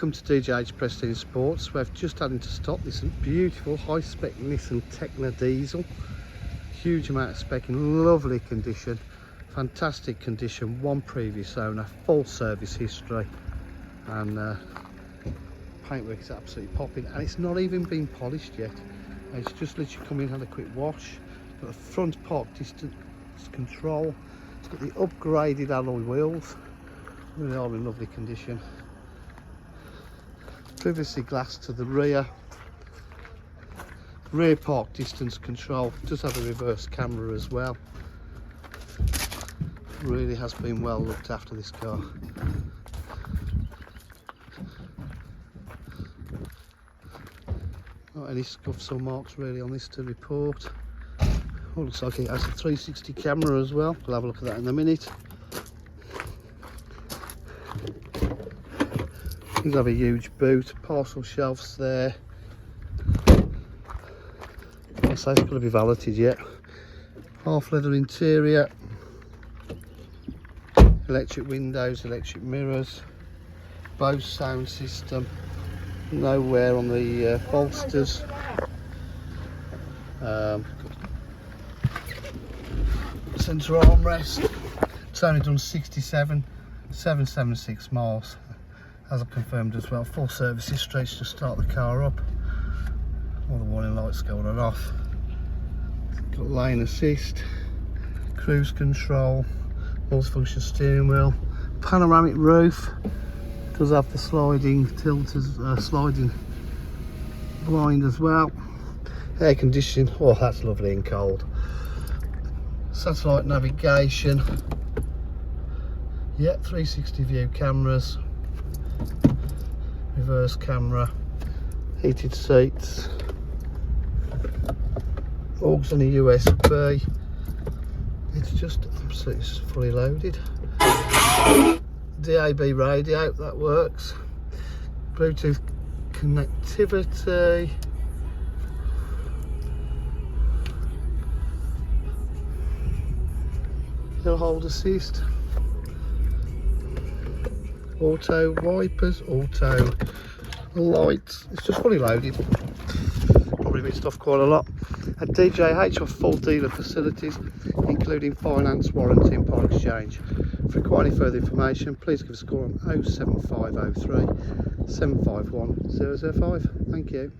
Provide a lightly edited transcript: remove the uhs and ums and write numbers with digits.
Welcome to DJH Prestige Sports. We've just had into stock this beautiful high-spec Nissan Tekna diesel. Huge amount of spec in lovely condition, fantastic condition, one previous owner, full service history, and paintwork is absolutely popping, and it's not even been polished yet. It's just literally come in, had a quick wash. Got the front park distance control. It's got the upgraded alloy wheels. Really are in lovely condition. Privacy glass to the rear park distance control. Does have a reverse camera as well. Really has been well looked after, this car. Not any scuffs or marks really on this to report. Oh, looks like it has a 360 camera as well. We'll have a look at that in a minute. Does have a huge boot, parcel shelves there. I say it's got to be valeted yet. Half leather interior, electric windows, electric mirrors, Bose sound system, no wear on the bolsters. Centre armrest. It's only done 776 miles. As I've confirmed as well, full service history to start the car up. All the warning lights going on off. Got lane assist, cruise control, multifunction steering wheel, panoramic roof. Does have the sliding tilters, sliding blind as well. Air conditioning. Oh, that's lovely and cold. Satellite navigation. Yeah, 360 view cameras. Reverse camera, heated seats, aux and a USB. It's just absolutely fully loaded. DAB radio, that works. Bluetooth connectivity. Hill hold assist. Auto wipers, auto lights. It's just fully loaded. Probably missed off quite a lot. At DJH, are full dealer facilities, including finance, warranty and part exchange. If you require any further information, please give us a call on 07503 751 005. Thank you.